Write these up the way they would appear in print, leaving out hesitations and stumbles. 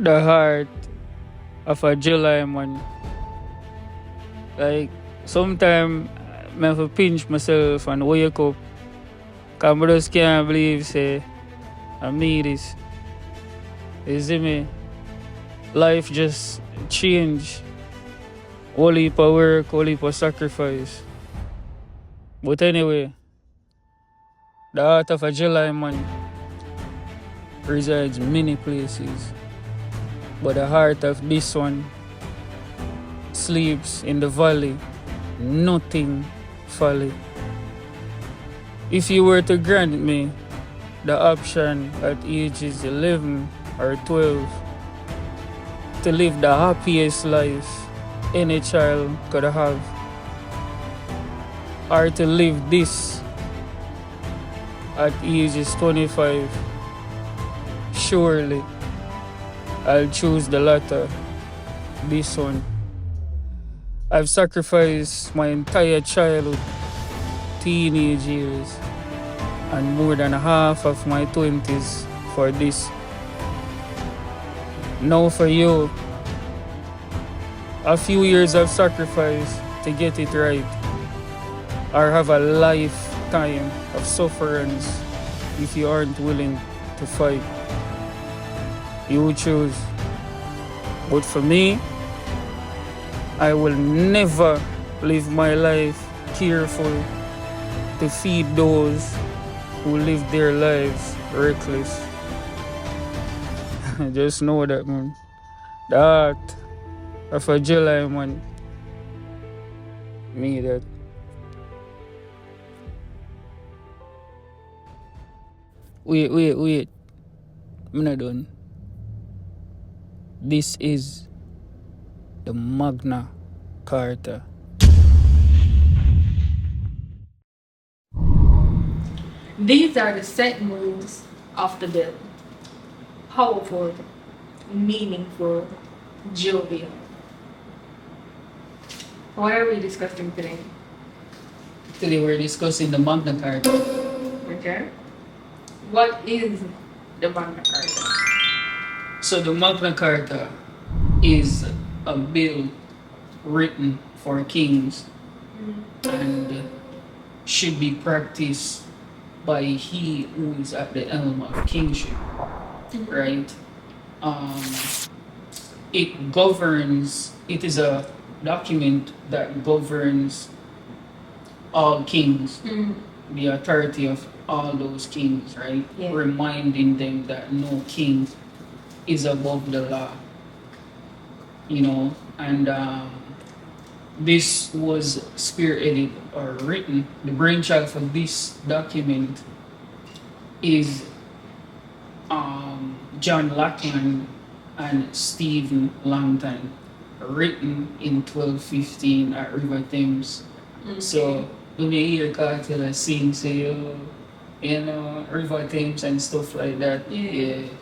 the heart of a July man. Like sometimes I have to pinch myself and wake up. Cause I just can't believe say I made this. You see me? Life just change. All heap of work, all heap of sacrifice. But anyway, the heart of a July man resides many places. But the heart of this one sleeps in the valley, nothing folly. If you were to grant me the option at ages 11 or 12 to live the happiest life any child could have, or to live this at ages 25, surely I'll choose the latter, this one. I've sacrificed my entire childhood, teenage years, and more than half of my 20s for this. Now for you, a few years of sacrifice to get it right, or have a lifetime of sufferance if you aren't willing to fight. You choose. But for me, I will never live my life careful to feed those who live their lives reckless. Just know that, man. The heart of a July man. Me that. Wait. I'm not done. This is the Magna CARTA. These are the set moves of the bill. Powerful, meaningful, jovial. What are we discussing today? Today we're discussing the Magna Carta. Okay. What is the Magna Carta? So the Magna Carta is a bill written for kings and should be practiced by he who is at the helm of kingship, right? It is a document that governs all kings, the authority of all those kings, right? Yeah. Reminding them that no king is above the law, and this was spearheaded or written. The brainchild for this document is John Lackland and Stephen Langton, written in 1215 at River Thames. So when you hear Carter sing, say, River Thames and stuff like that,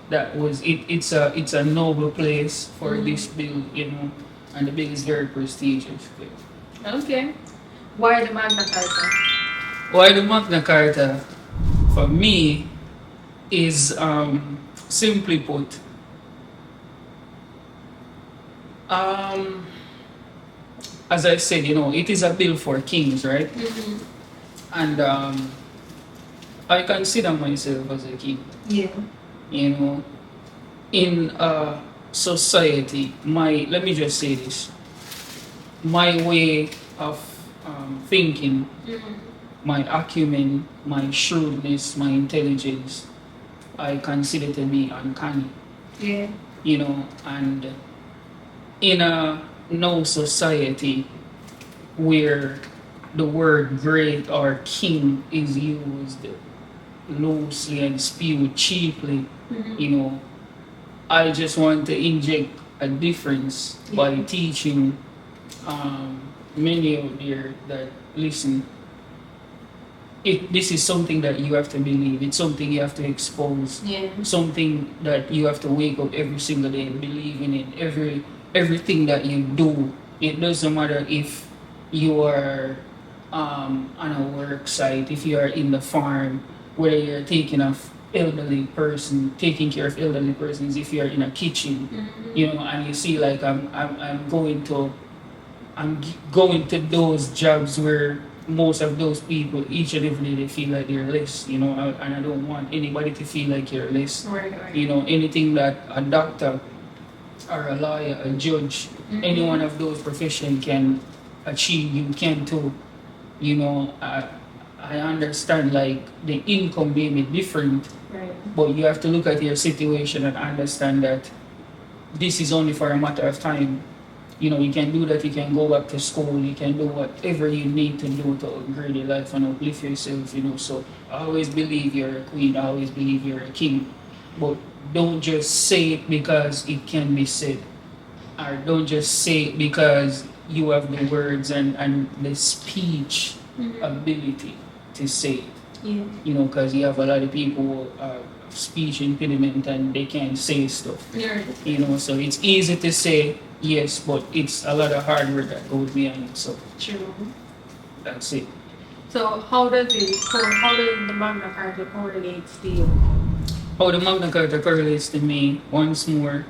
that was it. It's a noble place for this bill, and the bill is very prestigious. Okay. Why the Magna Carta? Why the Magna Carta? For me, is simply put, as I said, it is a bill for kings, right? And I consider myself as a king. Yeah. In a society, let me just say this, my way of thinking, my acumen, my shrewdness, my intelligence, I consider to be uncanny. Yeah. And in a no society where the word great or king is used loosely and spewed cheaply, I just want to inject a difference by teaching many out there that listen. This is something that you have to believe. It's something you have to expose. Yeah. Something that you have to wake up every single day and believe in it. Everything that you do, it doesn't matter if you are on a work site, if you are in the farm, whether you're taking a elderly person, taking care of elderly persons, if you're in a kitchen, and you see like I'm going to those jobs where most of those people, each and every day, they feel like they're less, and I don't want anybody to feel like you're less. Right, right. Anything that a doctor or a lawyer, a judge, any one of those professions can achieve, you can too. I understand like the income may be different, Right. but you have to look at your situation and understand that this is only for a matter of time. You can do that, you can go back to school, you can do whatever you need to do to upgrade your life and uplift yourself, So I always believe you're a queen, I always believe you're a king. But don't just say it because it can be said. Or don't just say it because you have the words and the speech ability to say it. Yeah. Because you have a lot of people who are speech impediment and they can't say stuff. Yeah. So it's easy to say yes, but it's a lot of hard work that goes behind it. So True. that's it. So how does the Magna Carta correlates to you? How the Magna Carta correlates to me, once more,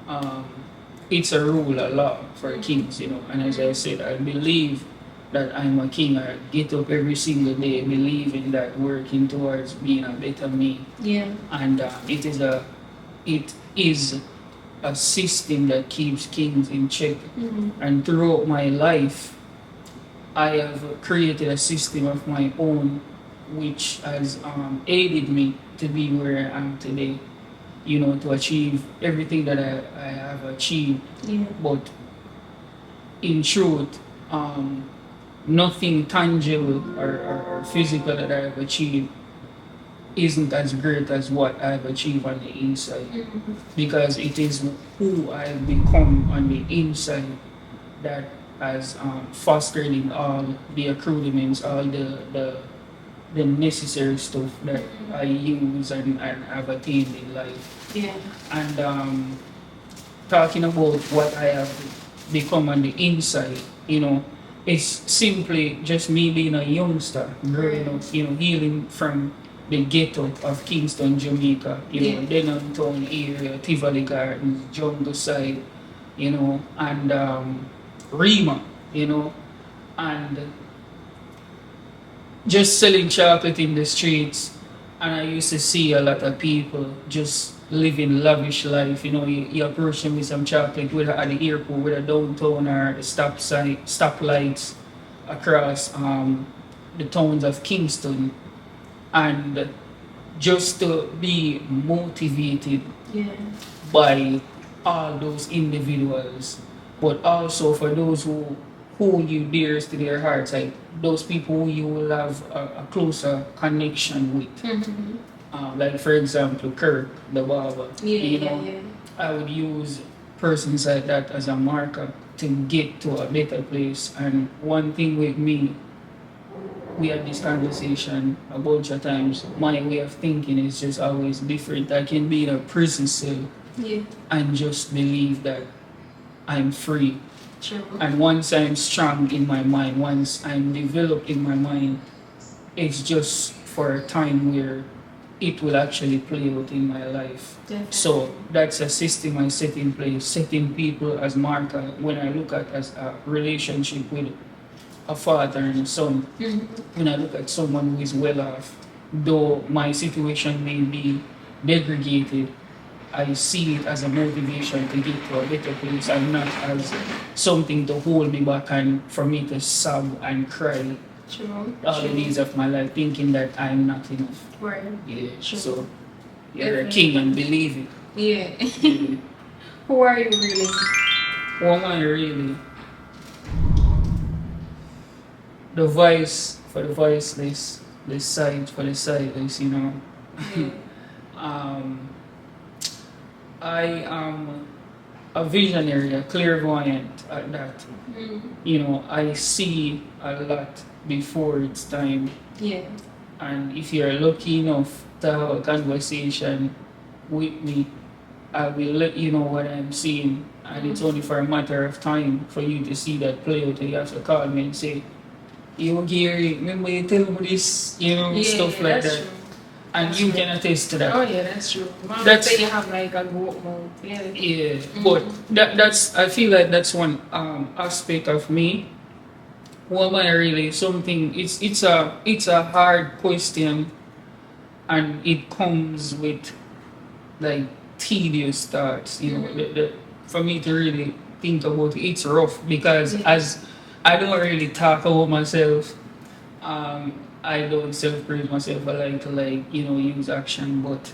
um, it's a rule, a law for kings, And as I said, I believe that I'm a king. I get up every single day believing that, working towards being a better me. Yeah. And it is a system that keeps kings in check. And throughout my life, I have created a system of my own, which has aided me to be where I am today. To achieve everything that I have achieved. Yeah. But in truth, nothing tangible or physical that I have achieved isn't as great as what I've achieved on the inside. Because it is who I've become on the inside that has fostered in all the accoutrements, all the necessary stuff that I use and have attained in life. Yeah. And talking about what I have become on the inside, it's simply just me being a youngster, growing up, healing from the ghetto of Kingston, Jamaica, Denham Town area, Tivoli Gardens, Jungle Side, and Rima, and just selling chocolate in the streets. And I used to see a lot of people just living lavish life. You approach them with some chocolate, whether at the airport, whether downtown or the stoplights across the towns of Kingston. And just to be motivated by all those individuals, but also for those who you dearest to their hearts, like those people who you will have a closer connection with. Like for example, Kirk, the barber. I would use persons like that as a marker to get to a better place. And one thing with me, we had this conversation a bunch of times. My way of thinking is just always different. I can be in a prison cell and just believe that I'm free. True. And once I'm strong in my mind, once I'm developed in my mind, it's just for a time where it will actually play out in my life. Definitely. So that's a system I set in place, setting people as marker when I look at as a relationship with a father and a son. When I look at someone who is well off, though my situation may be degraded, I see it as a motivation to get to a better place and not as something to hold me back and for me to sob and cry True. all the days of my life thinking that I'm not enough. Right. Yeah. True. So you're a king and believe it. Yeah. Yeah. Who are you really? Who am I really? The voice for the voiceless, the sight for the sightless, Yeah. I am a visionary, a clairvoyant at that. I see a lot before it's time. Yeah. And if you're lucky enough to have a conversation with me, I will let you know what I'm seeing. And it's only for a matter of time for you to see that play out. You have to call me and say, "Yo, Gary, remember you tell me this?" Stuff like that's that. true. and you can attest to that. Oh yeah, that's true. Mom That's say you have like a goat mouth. Yeah. yeah, but that's I feel like that's one aspect of me. Who am I really? Something it's a hard question, and it comes with like tedious thoughts. You know, for me to really think about it, it's rough because as I don't really talk about myself. I don't self-praise myself. I like to use action, but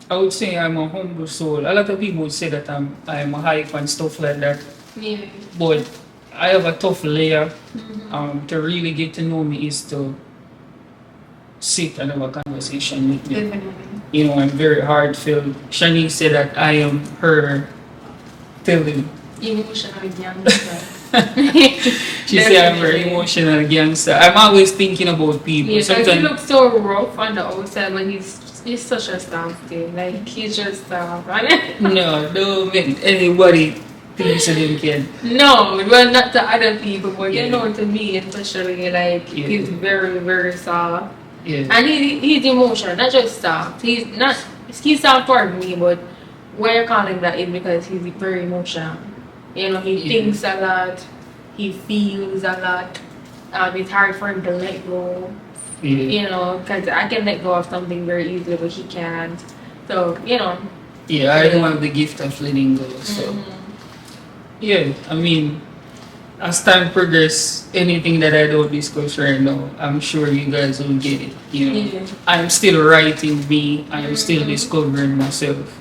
I would say I'm a humble soul. A lot of people would say that I'm a hype and stuff like that, Yeah. but I have a tough layer. To really get to know me is to sit and have a conversation with me. Definitely. You know, I'm very heartfelt. Shaneice said that I am her telling. Emotional gangster. She said I'm her emotional gangster. I'm always thinking about people. Yeah, because he Sometimes looks so rough on the outside when he's such a soft kid. Like he's just right? no, don't make anybody think so them kid. No, well not to other people, but Yeah. you know to me especially like Yeah. he's very, very soft. Yeah. And he's emotional, not just soft. He's soft for me, but why I call him that is because he's very emotional. You know, he thinks a lot, he feels a lot. It's hard for him to let go. Yeah. You know, because I can let go of something very easily, but he can't. So, you know. Yeah, I don't have the gift of letting go. So yeah, I mean, as time progress, anything that I don't discuss right now, I'm sure you guys will get it. You know, Yeah. I'm still writing me. I am still discovering myself.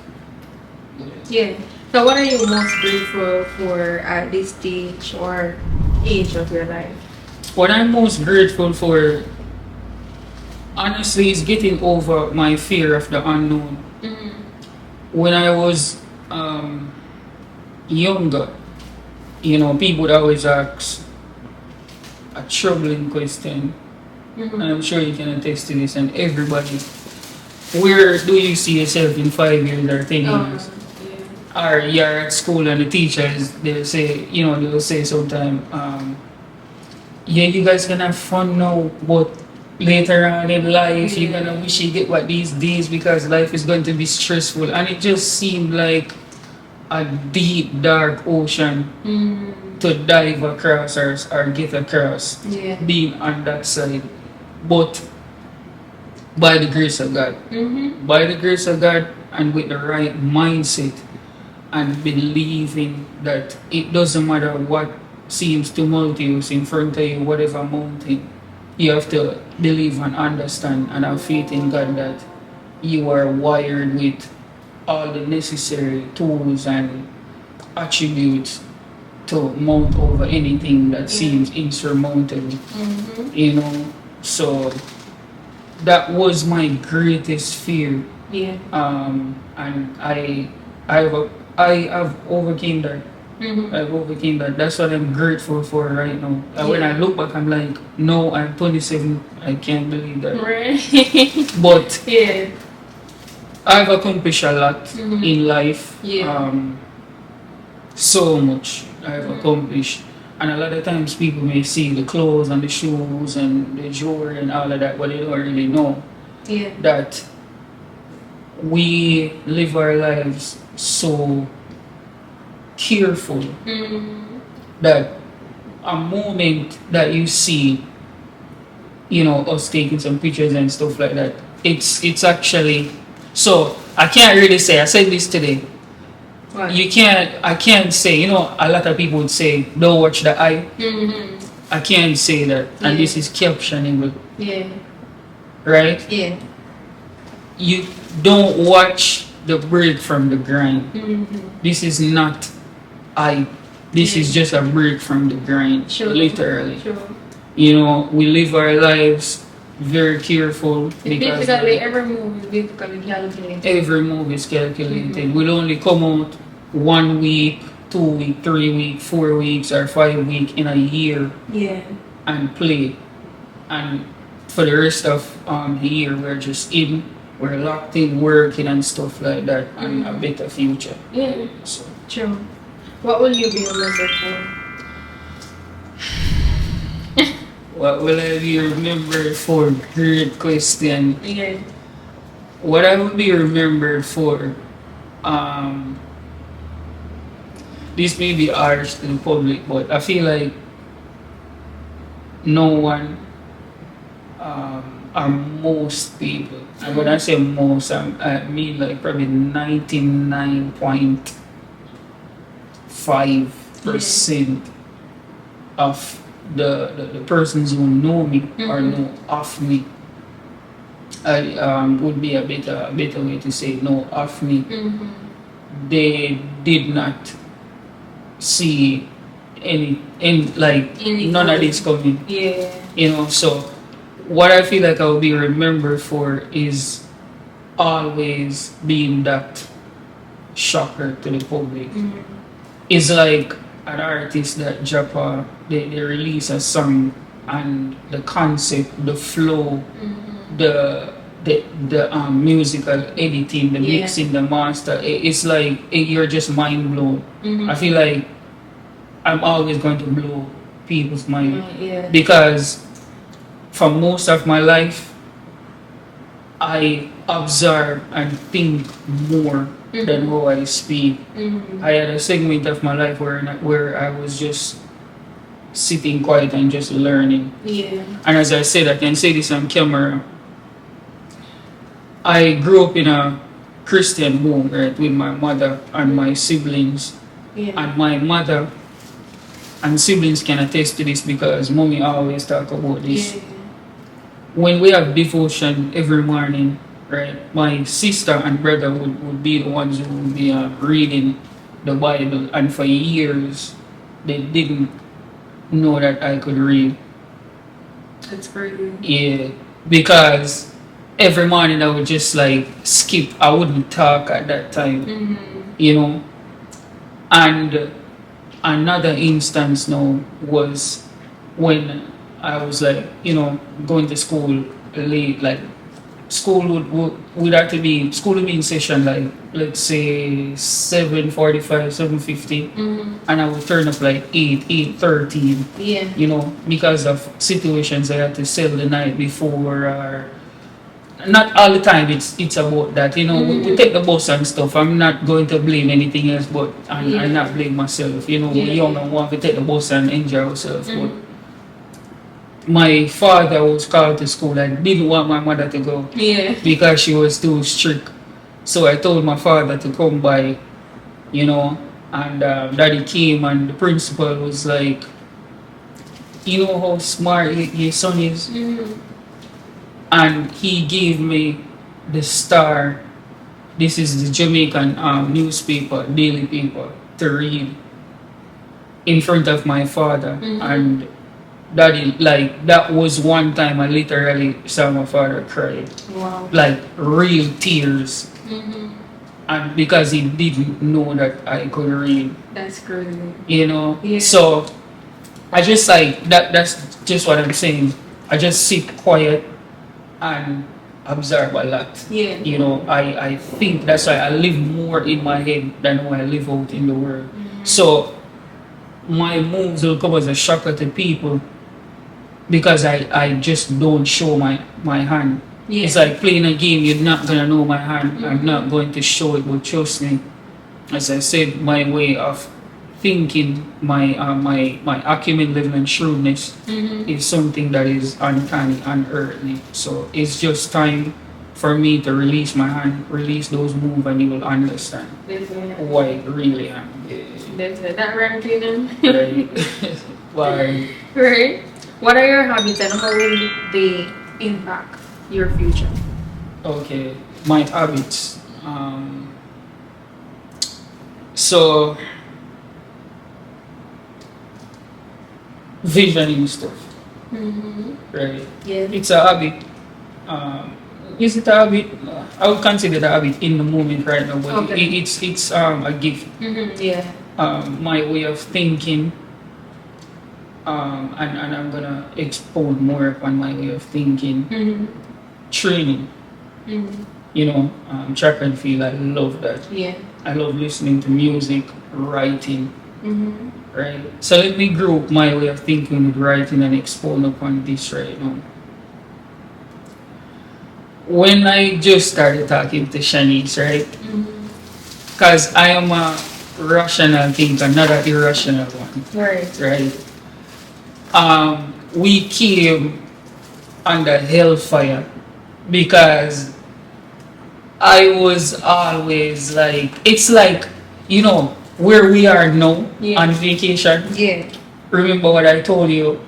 Yeah. So, what are you most grateful for at this stage or age of your life? What I'm most grateful for, honestly, is getting over my fear of the unknown. When I was younger, you know, people would always ask a troubling question, and I'm sure you can attest to this, and everybody, where do you see yourself in 5 years or 10 years? Or you're at school and the teachers, they'll say sometime, yeah, you guys gonna have fun now, but later on in life, you're gonna wish you get what these days because life is going to be stressful. And it just seemed like a deep, dark ocean to dive across or get across, being on that side. But by the grace of God, by the grace of God, and with the right mindset, and believing that it doesn't matter what seems tumultuous in front of you, whatever mountain, you have to believe and understand and have faith in God that you are wired with all the necessary tools and attributes to mount over anything that seems insurmountable. You know, so that was my greatest fear. And I have overcame that. I've overcame that. That's what I'm grateful for right now. And when I look back, I'm like, no, I'm 27. I can't believe that. But I've accomplished a lot in life. So much I've accomplished. And a lot of times people may see the clothes and the shoes and the jewelry and all of that, but they don't really know that we live our lives so careful that a moment that you see, you know, us taking some pictures and stuff like that, it's actually, so I can't really say, I said this today, I can't say, you know, a lot of people would say don't watch the eye. I can't say that, and this is captionable, right? You don't watch the break from the grind. This is not this is just a break from the grind, literally. You know, we live our lives very careful because every move is basically calculated. Every move is calculated. We'll only come out 1 week, 2 week, 3 week, 4 weeks, or 5 week in a year. And play. And for the rest of the year, we're locked in, working and stuff like that, and a better future. So. True. What will you be remembered for? What will I be remembered for? Great question. what I will be remembered for, um, this may be harsh to the public, but I feel like no one, or most people, and when I say most, I mean like probably 99.5% of the persons who know me or know of me, I would be a better way to say know of me. They did not see any like none of this coming. Yeah. You know, so what I feel like I will be remembered for is always being that shocker to the public. It's like an artist that Japa, they release a song and the concept, the flow, the musical editing, the mixing, the master. It's like you're just mind blown. I feel like I'm always going to blow people's mind because for most of my life I observe and think more than how I speak. I had a segment of my life where I was just sitting quiet and just learning. And as I said, I can say this on camera. I grew up in a Christian home, right, with my mother and my siblings. And my mother and siblings can attest to this because mommy always talk about this. When we have devotion every morning, right, my sister and brother would be the ones who would be reading the Bible, and for years they didn't know that I could read. That's very good. Yeah, because every morning I would just like skip. I wouldn't talk at that time, you know. And another instance now was when I was like, you know, going to school late. Like school would have to be school would be in session like let's say 7:45, 7:50, and I would turn up like 8:13. You know, because of situations I had to sell the night before. Or not all the time. It's about that. You know, we take the bus and stuff. I'm not going to blame anything else, but I not blame myself. You know, we young and want to take the bus and enjoy ourselves, but my father was called to school. I didn't want my mother to go because she was too strict. So I told my father to come by, you know, and daddy came and the principal was like, you know how smart your son is? And he gave me the Star. This is the Jamaican newspaper, daily paper, to read in front of my father. And daddy, like, that was one time I literally saw my father cry. Wow. Like, real tears. And because he didn't know that I could read. That's crazy. You know? So, I just like, that's just what I'm saying. I just sit quiet and observe a lot. You know, I think that's why I live more in my head than when I live out in the world. So, my moves will come as a shocker to people because I just don't show my hand. It's like playing a game, you're not gonna know my hand. I'm not going to show it, but trust me. As I said, my way of thinking, my acumen level and shrewdness is something that is uncanny, unearthly. So it's just time for me to release my hand, release those moves, and you will understand who I really am. That ranking. Right? Why? Right. What are your habits and how will they impact your future? Okay, my habits. So visioning stuff, right? It's a habit. Is it a habit? I would consider it a habit in the moment right now, but it's a gift. My way of thinking, and I'm gonna expose more upon my way of thinking. Training, you know, track and field. I love that. I love listening to music, writing. Right. So let me group my way of thinking with writing and expound upon this right now. when I just started talking to Shaneice, right? Mm-hmm. Because I am a rational thinker, not an irrational one, Right. right? We came under hellfire because I was always like, it's like, where we are now Yeah. on vacation. Yeah. Remember what I told you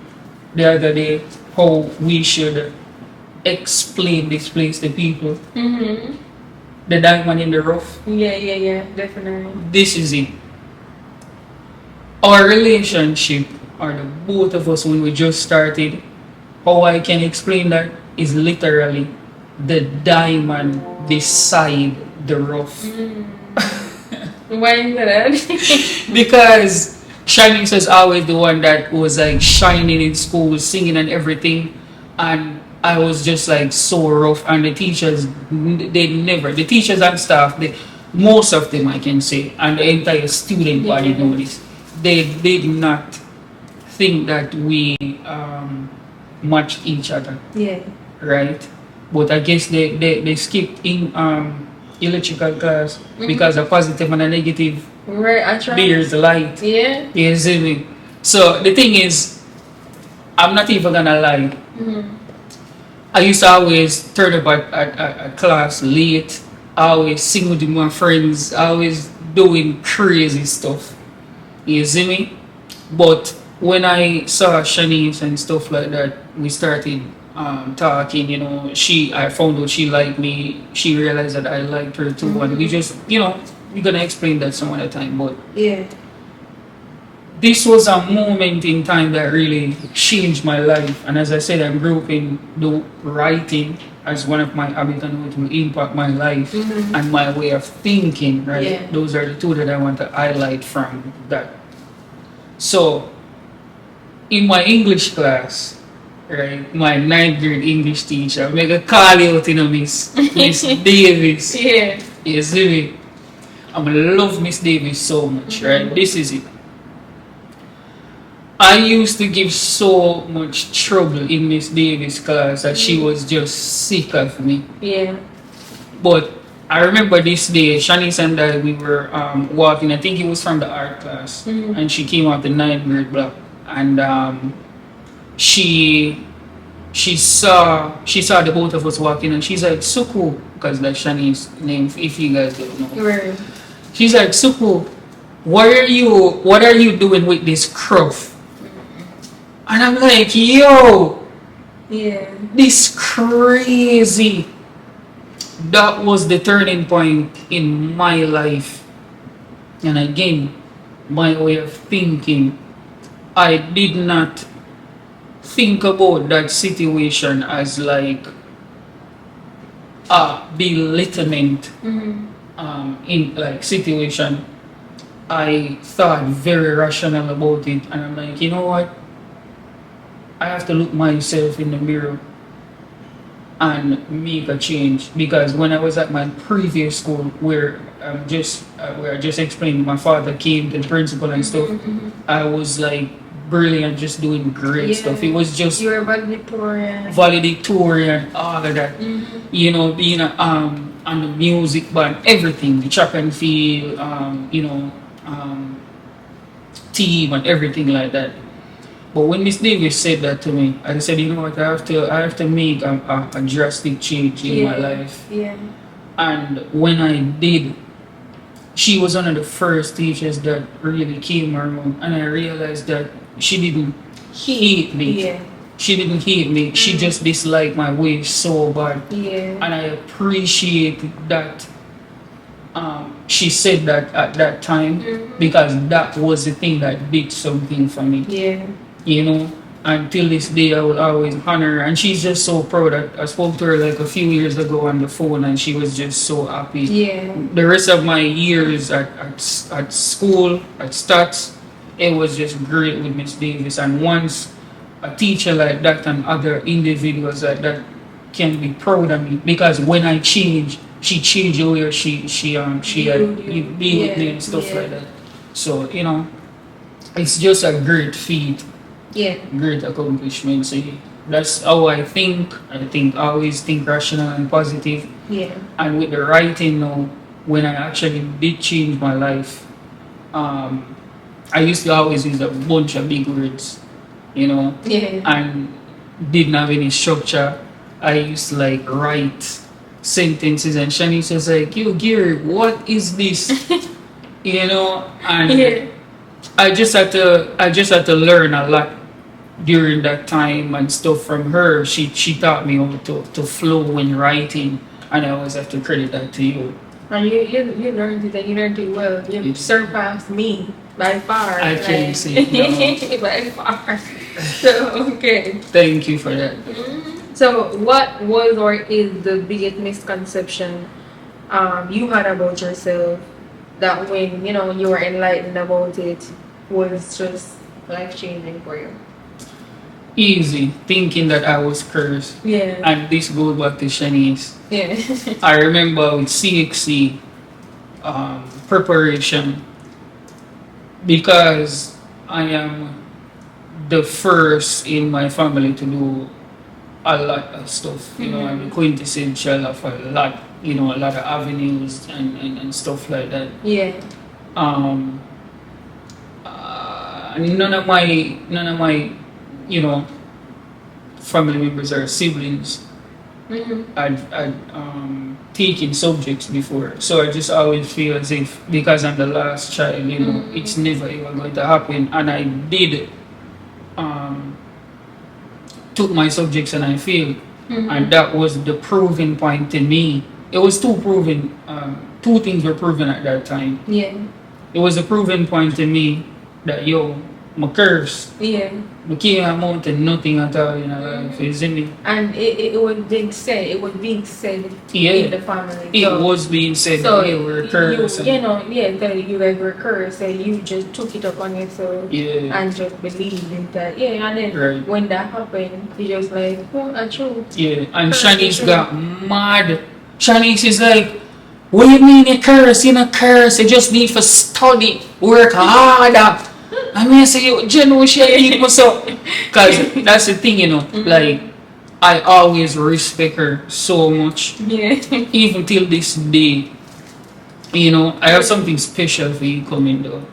the other day, how we should explain this place to people. Mm-hmm. The diamond in the rough. Yeah, definitely. This is it. Our relationship, or the both of us when we just started, how I can explain that is literally the diamond beside the rough. Mm. Why is that? Because Shaneice was always the one that was like shining in school, singing and everything, and I was just like so rough. And the teachers, the teachers and staff, most of them I can say, and the entire student body know this. They did not think that we match each other, Yeah. right? But I guess they skipped in electrical class because a positive and a negative Right, I try. bears light. Yeah. You see me? So the thing is, I'm not even gonna lie. Mm-hmm. I used to always turn up at class late. I always sing with my friends. I always doing crazy stuff. You see me? But when I saw Shaneice and stuff like that, we started talking. I found out she liked me. She realized that I liked her too, and we just, we're gonna explain that some other time. But Yeah. this was a moment in time that really changed my life. And as I said, I grew up in the writing as one of my habits and what will impact my life and my way of thinking, right? Yeah. Those are the two that I want to highlight from that. So, in my English class, right, my ninth grade English teacher, I'm gonna call you out, Miss Davis. Yeah. You see me? I'm gonna love Miss Davis so much, right? This is it. I used to give so much trouble in Miss Davis' class that she was just sick of me. Yeah. But I remember this day, Shaneice and I, we were walking. I think it was from the art class, and she came out the ninth grade block, and she saw the both of us walking, and she's like, Suckoo, because that's Shaneice's name. If you guys don't know, Right. she's like, Suckoo, what are you doing with this cruff? And I'm like, yo, Yeah. this crazy. That was the turning point in my life. And again, my way of thinking. I did not think about that situation as like a belittlement in like situation. I thought very rational about it, and I'm like, you know what? I have to look myself in the mirror and make a change, because when I was at my previous school where I just explained, my father came to the principal and stuff. I was like brilliant, just doing great stuff. It was just You were valedictorian. valedictorian, all of that. Being on the music band, everything, the track and field, team and everything like that. But when Miss Davis said that to me, I said, you know what, I have to make a drastic change in my life. Yeah. And when I did, she was one of the first teachers that really came around, and I realized that she didn't hate me. Yeah. She didn't hate me. She just disliked my ways so bad. Yeah. And I appreciate that she said that at that time, because that was the thing that did something for me. Yeah. Until this day I will always honor her, and she's just so proud. I spoke to her like a few years ago on the phone, and she was just so happy. Yeah. The rest of my years at school, at stats, it was just great with Miss Davis. And once a teacher like that and other individuals like that can be proud of me, because when I changed, she changed the way she had be with me and stuff like that. So it's just a great feat. Yeah. Great accomplishment. So That's how I think. I always think rational and positive. Yeah. And with the writing now, when I actually did change my life, um, I used to always use a bunch of big words, you know, Yeah. and didn't have any structure. I used to like write sentences, and Shaneice was like, "Yo, Gary, what is this?" You know, and Yeah. I just had to learn a lot during that time and stuff from her. She taught me how to flow when writing, and I always have to credit that to you. And you learned it and you learned it well. You surpassed me by far. I can't say no. by far. So okay. Thank you for that. So what was or is the biggest misconception you had about yourself that when you were enlightened about it was just life changing for you? Easy thinking that I was cursed, Yeah. and this goes back to Shaneice. Yeah. I remember with CXC preparation, because I am the first in my family to do a lot of stuff. You know, I'm quintessential of a lot. You know, a lot of avenues and stuff like that. Yeah. Um, none of my, you know, family members or siblings I'd taken subjects before. So I just always feel as if because I'm the last child, you know, it's never ever going to happen. And I did took my subjects and I failed. And that was the proving point to me. It was two things were proven at that time. Yeah. It was a proving point to me that yo, my curse. Yeah. We can't amount to nothing at all in our life, isn't it? And it was being said. It was being said in the family. It was being said So that we were cursed. you guys were cursed, and you just took it upon yourself and just believed in that. Yeah, and then when that happened, you just like, well, that's true. Yeah, and Shaneice got mad. Shaneice is like, what do you mean you curse? You're not curse. You just need to study, work harder. I mean, I say, yo, Jen, she need myself. Because that's the thing, you know, like, I always respect her so much. Yeah. Even till this day, you know, I have something special for you coming though.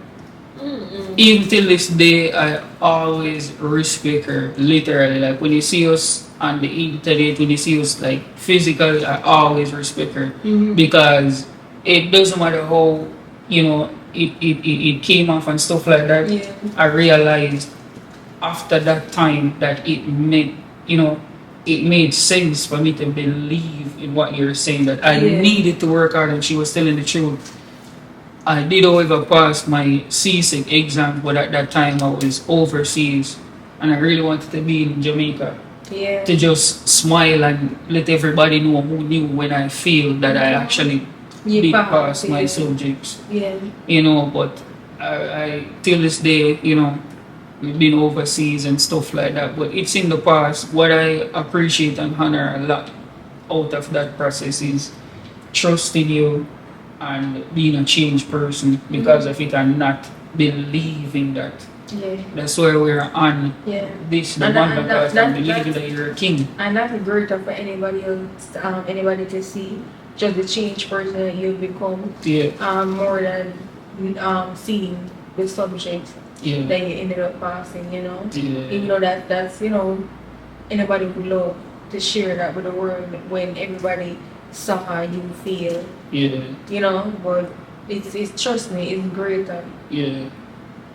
Even till this day, I always respect her, literally. Like, when you see us on the internet, when you see us, like, physically, I always respect her. Because it doesn't matter how, you know, it came off and stuff like that. Yeah. I realized after that time that it made, you know, it made sense for me to believe in what you're saying, that I needed to work hard, and she was telling the truth. I did, however, pass my CSEC exam, but at that time I was overseas and I really wanted to be in Jamaica. Yeah. To just smile and let everybody know who knew when I feel that I actually did pass my subjects. Yeah. You know, but I till this day, you know, we've been overseas and stuff like that, but it's in the past. What I appreciate and honor a lot out of that process is trusting you and being a changed person because of it, and not believing that. Yeah. That's where we're on this the MAGNA CARTA, and believing that you're a king. And that's great for anybody else, anybody to see just the changed person that you've become. Yeah. More than seeing the subject that you ended up passing, you know. Yeah. Even though that's anybody would love to share that with the world when everybody saw how you feel. Yeah. You know, but it's trust me, it's greater. Yeah.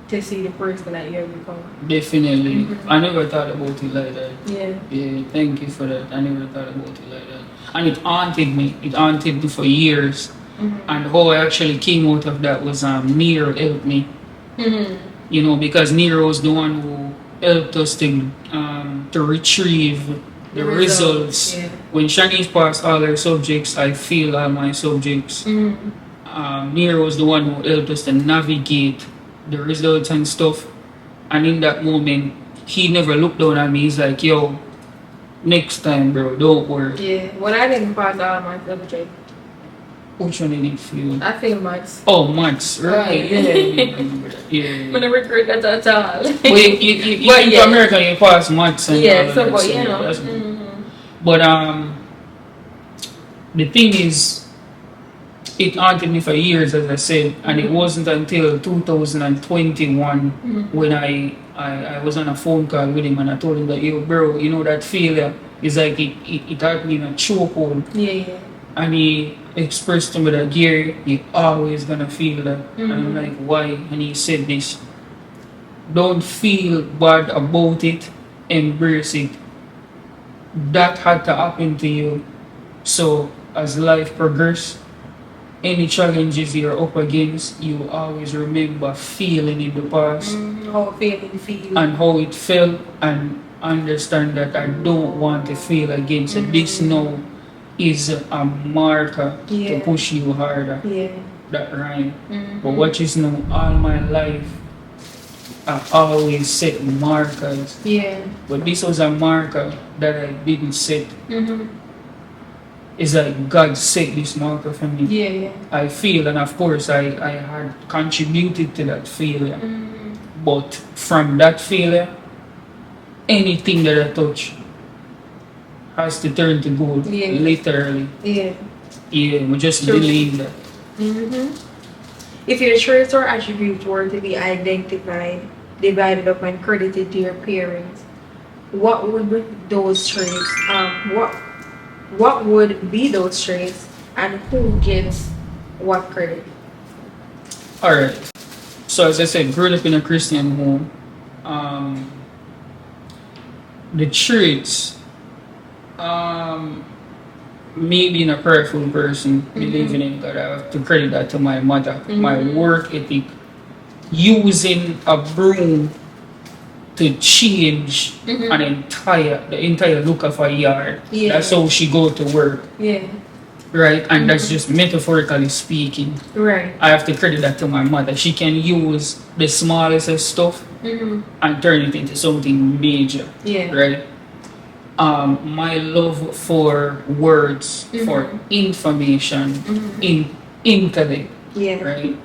To see the person that you have become. Definitely. I never thought about it like that. Yeah. Yeah, thank you for that. I never thought about it like that. And it haunted me. It haunted me for years. And how I actually came out of that was Nero helped me. You know, because Nero was the one who helped us to retrieve the results. Yeah. When Shaneice passed all her subjects, I failed all my subjects. Nero was the one who helped us to navigate the results and stuff. And in that moment, he never looked down at me. He's like, yo, next time, bro, don't worry. Yeah, well, I didn't pass all my subjects. Which one did it feel? I feel Max. Oh, Max, right? Yeah, I'm gonna regret that at all. But you But in yeah. America, you pass Max and all Yeah, of so that, but so you know. that's good. But the thing is, it haunted me for years, as I said, and it wasn't until 2021 when I was on a phone call with him and I told him that, yo, bro, you know that failure is like it had me in a chokehold. Yeah. And he expressed to me that, Gary, you're always gonna feel that. And I'm like, why? And he said this: don't feel bad about it, embrace it. That had to happen to you. So as life progresses, any challenges you're up against, you always remember feeling in the past How feeling feel. and how it felt, and understand that I don't want to feel against it. This now is a marker to push you harder. Yeah. That rhyme. But what is now, all my life, I always set markers. Yeah. But this was a marker that I didn't set. It's like God set this marker for me. Yeah. I feel, and of course I had contributed to that failure. But from that failure, anything that I touch has to turn to gold. Literally. Yeah. Yeah, we just True. believe that. If your traits or attributes were to be identified, divided up and credited to your parents, what would be those traits? What would be those traits, and who gets what credit? Alright. So as I said, growing up in a Christian home, the traits, me being a prayerful person, believing in God, I have to credit that to my mother. My work ethic, using a broom to change the entire look of a yard. Yeah. That's how she go to work, Yeah. right? And that's just metaphorically speaking. Right. I have to credit that to my mother. She can use the smallest of stuff and turn it into something major. Yeah. Right? My love for words, for information, in intellect, Yeah. right?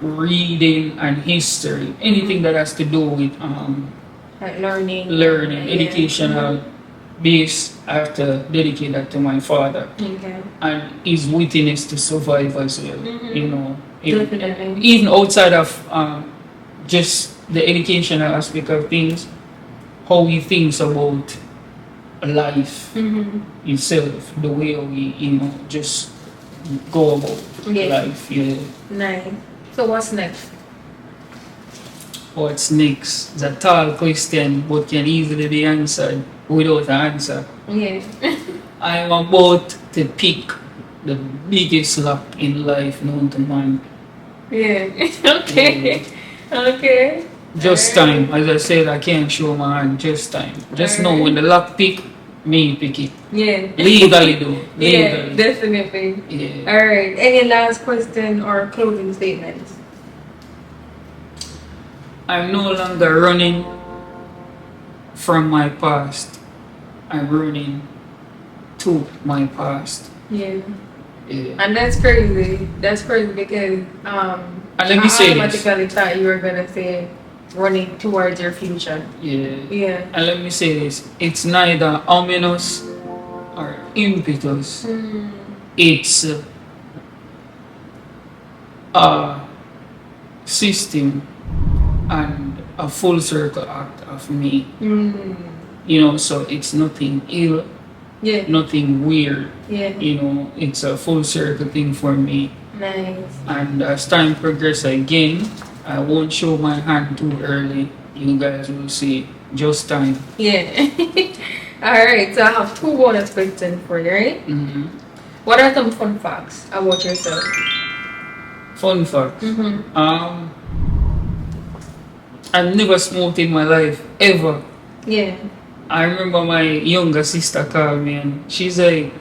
Reading and history, anything that has to do with Like learning. educational base, I have to dedicate that to my father Okay. and his wittiness to survive as well. You know, Definitely. even outside of just the educational aspect of things, how he thinks about life itself, the way we, just go about life. Yeah. Nice. So what's next? What's next? It's a tall question, but can easily be answered without an answer. Yeah. I'm about to pick the biggest lock in life known to man. Yeah. Okay. Okay. Just time. As I said, I can't show my hand. Just time. Just know when the lock pick, me pick it. Yeah. Legally though. Yeah, Legally. definitely. Yeah. All right. Any last question or closing statements? I'm no longer running from my past. I'm running to my past. Yeah. Yeah. And that's crazy. That's crazy because And let me say I this. automatically thought you were gonna say running towards your future. Yeah. Yeah. And let me say this. It's neither ominous or impetus. It's a system and a full circle act of me. So it's nothing ill, Yeah. nothing weird. Yeah. It's a full circle thing for me. Nice. And as time progresses again, I won't show my hand too early. You guys will see. Just time. Yeah. All right. So I have two bonus questions for you, right? What are some fun facts about yourself? Fun fact. I've never smoked in my life, ever. Yeah. I remember my younger sister called me and she's like,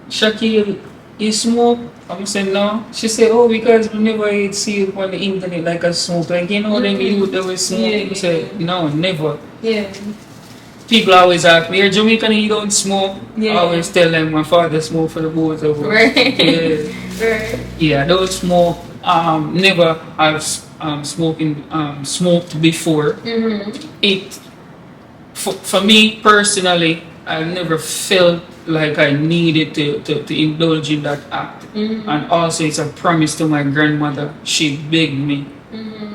Shaquille, you smoke? I'm saying no. She said, oh, because we never see you on the internet like I smoke. Like, them youth that was smoking. Yeah. I said, no, never. Yeah. people always ask me, "You're Jamaican and you don't smoke?" Yeah. I always tell them my father smoked for the both of us. Right. Yeah. Right. Yeah, I don't smoke. Never have smoked before. It for me personally, I never felt like I needed to indulge in that act. And also, it's a promise to my grandmother. She begged me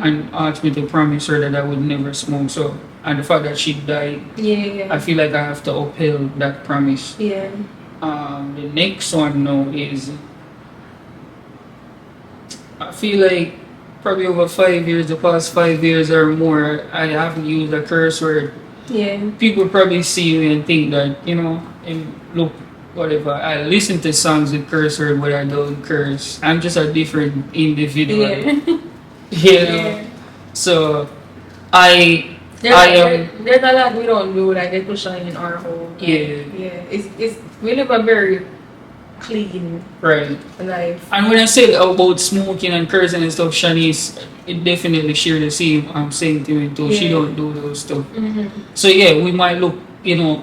and asked me to promise her that I would never smoke. So, and the fact that she died, Yeah. I feel like I have to uphold that promise. Yeah. The next one now is, I feel like probably over 5 years, the past 5 years or more, I haven't used a curse word. Yeah. People probably see me and think that, and look, whatever, I listen to songs with curse word, but I don't curse. I'm just a different individual. Yeah. You know? Yeah. So, I am. There's a lot we don't do, like they push on in our home. Yeah. Yeah. It's we live a very clean Right. life. And when I said about smoking and cursing and stuff, Shanice, it definitely share the same same thing too. She Yeah. don't do those stuff. So yeah, we might look,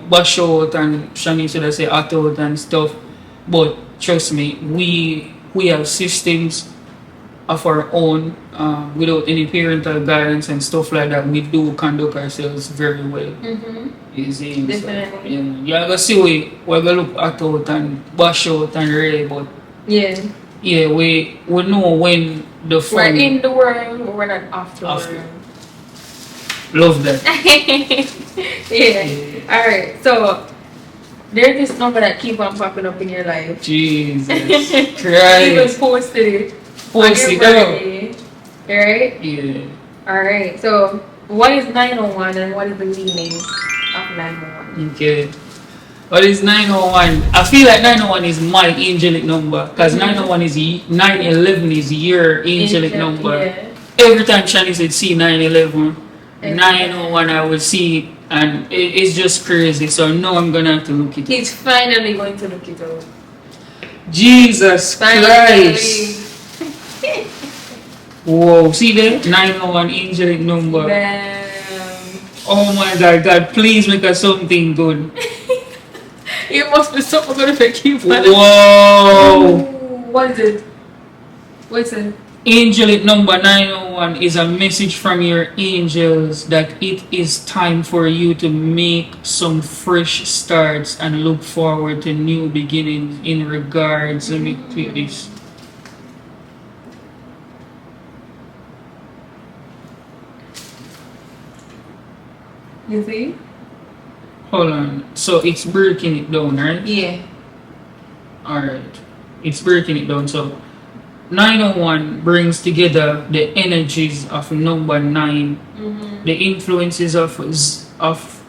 bash out and Shanice would say act out and stuff, but trust me, we have systems of our own without any parental guidance and stuff like that. We do conduct ourselves very well. You see? So, Definitely. you're gonna see we're gonna look act out and bash out and rave, but Yeah. yeah, we know when the We're fun. in the world, but we're not after the After. world. Love that. Yeah. Alright, so there's this number that keep on popping up in your life. Jesus Even Christ. posted it. Post on it your out. birthday. Alright? Yeah. Alright, so what is 901 and what is the meaning of 901? Okay. What is 901? I feel like 901 is my angelic number because 901 is 911 is your angelic number. Yeah. Every time Shanice would see 911, 901 I would see it, and it's just crazy. So now I'm gonna have to look it up. He's finally going to look it up. Jesus Finally. Christ. Whoa, see there? 901 angelic number. Damn. Oh my God, God, please make us something good. It must be something good to keep on. Whoa! What is it? What's it? Angelic number 901 is a message from your angels that it is time for you to make some fresh starts and look forward to new beginnings in regards. Let me tweet this. You see? Hold on. So it's breaking it down, right? Yeah. Alright. It's breaking it down. So 901 brings together the energies of number 9, the influences of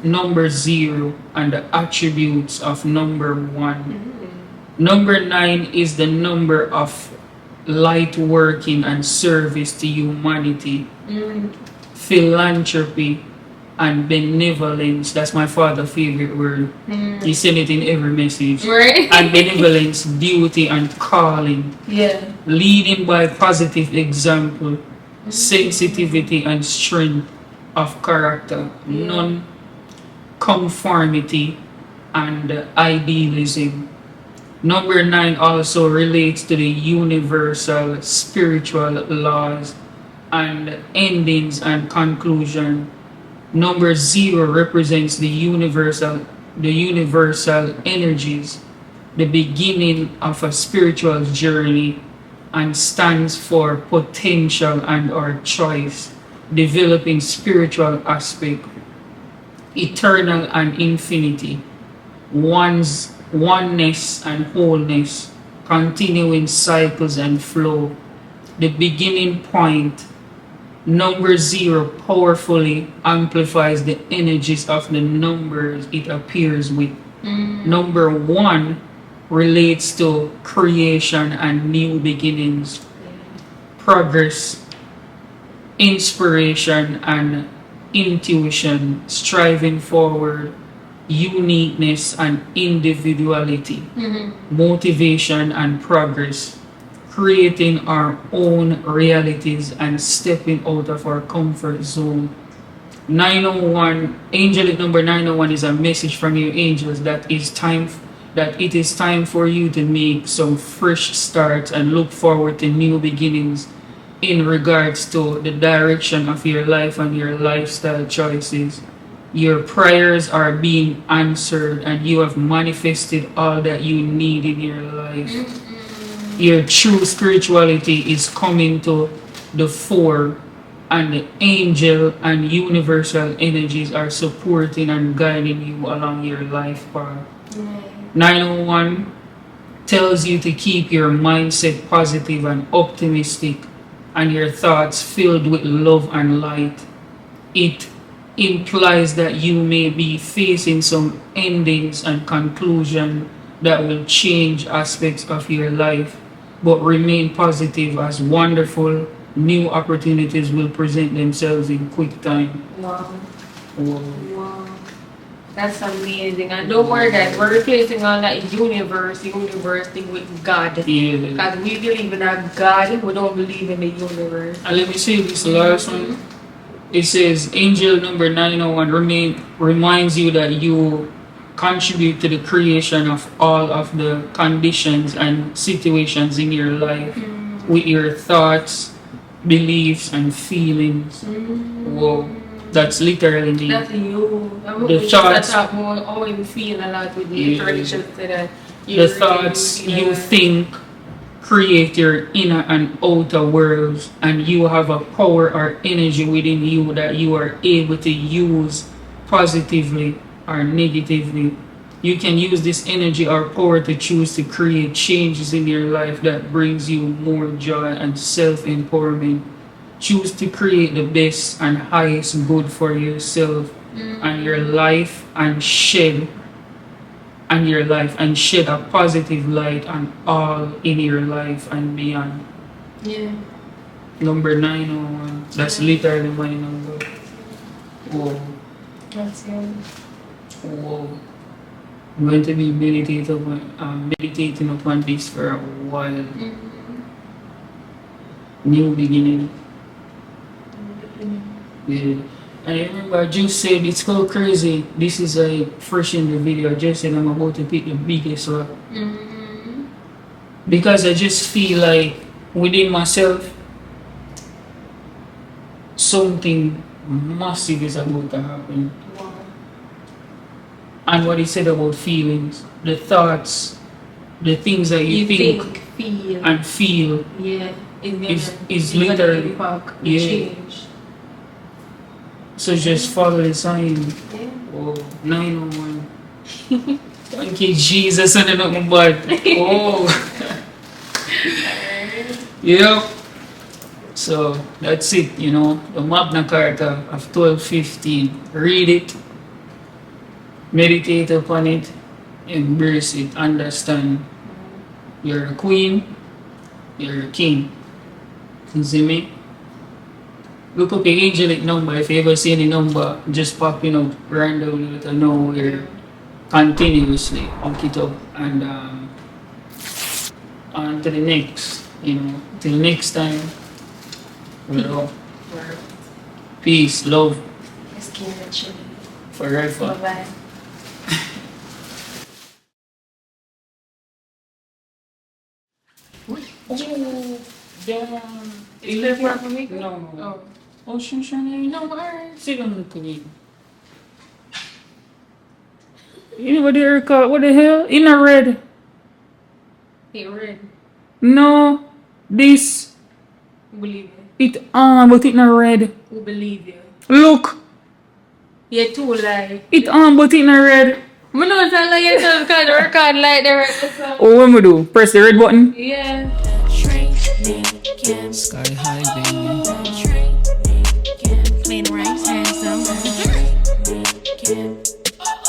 number 0, and the attributes of number 1. Number 9 is the number of light working and service to humanity, philanthropy, and benevolence. That's my father's favorite word. He said it in every message. Right? And benevolence, duty, and calling. Yeah. Leading by positive example, sensitivity, and strength of character, non-conformity, and idealism. Number 9 also relates to the universal spiritual laws and endings and conclusion. Number 0 represents the universal energies, the beginning of a spiritual journey, and stands for potential and or choice, developing spiritual aspect, eternal and infinity, oneness and wholeness, continuing cycles and flow, the beginning point. Number 0 powerfully amplifies the energies of the numbers it appears with. Number 1 relates to creation and new beginnings, progress, inspiration and intuition, striving forward, uniqueness and individuality, motivation and progress, creating our own realities and stepping out of our comfort zone. 901, angelic number 901 is a message from your angels that it is time for you to make some fresh starts and look forward to new beginnings in regards to the direction of your life and your lifestyle choices. Your prayers are being answered and you have manifested all that you need in your life. Your true spirituality is coming to the fore, and the angel and universal energies are supporting and guiding you along your life path. 901 tells you to keep your mindset positive and optimistic and your thoughts filled with love and light. It implies that you may be facing some endings and conclusion that will change aspects of your life, but remain positive as wonderful new opportunities will present themselves in quick time. Wow. Wow. Wow. That's amazing. And don't worry guys, we're replacing all that universe thing with God. Yeah. Because we believe in a God, we don't believe in the universe. And let me say this last one. It says angel number 901 reminds you that you contribute to the creation of all of the conditions and situations in your life with your thoughts, beliefs, and feelings. Whoa, that's literally me. That's you. The thoughts. That's how you feel a lot with the tradition that The thoughts you think create your inner and outer worlds, and you have a power or energy within you that you are able to use positively or negatively. You can use this energy or power to choose to create changes in your life that brings you more joy and self-empowerment. Choose to create the best and highest good for yourself and your life, and shed a positive light on all in your life and beyond. Yeah. Number 901. That's literally my number. Whoa. That's good. Whoa. I'm going to be meditating upon this for a while. New beginning. Yeah. And I remember I just said it's so crazy. This is fresh in the video. I just said I'm about to pick the biggest one. Because I just feel like within myself something massive is about to happen. Wow. And what he said about feelings, the thoughts, the things that you think feel, and feel, yeah, is literally impact, change. So just follow the sign. Yeah. Oh, 901. Thank you, Jesus, and nothing but. Oh. Yep. So that's it, the Magna Carta of 1215. Read it, meditate upon it, embrace it, understand. You're a queen, you're a king. You see me? Look up the angelic number. If you ever see any number just popping up randomly out of nowhere, continuously hook it up and on to the next, till next time. Peace, love, forever. Bye-bye. Oh, damn. Is there part for me? No. Oh. Oh, Shaneice. No, alright. Sit down, look at me. Anybody ever caught what the hell? In a red. Hey, red. No. This. Who believe It on, but it not red. you? Who believe you? Look. You're too lie. It on, but it not red. I know it's not like you can't record like the red. Oh, what am I do? Press the red button. Yeah. Sky high, baby. Clean rice, handsome.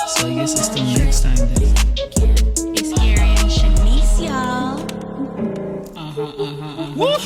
So I guess it's till next time then. It's Gary and Shaneice, y'all. Woo!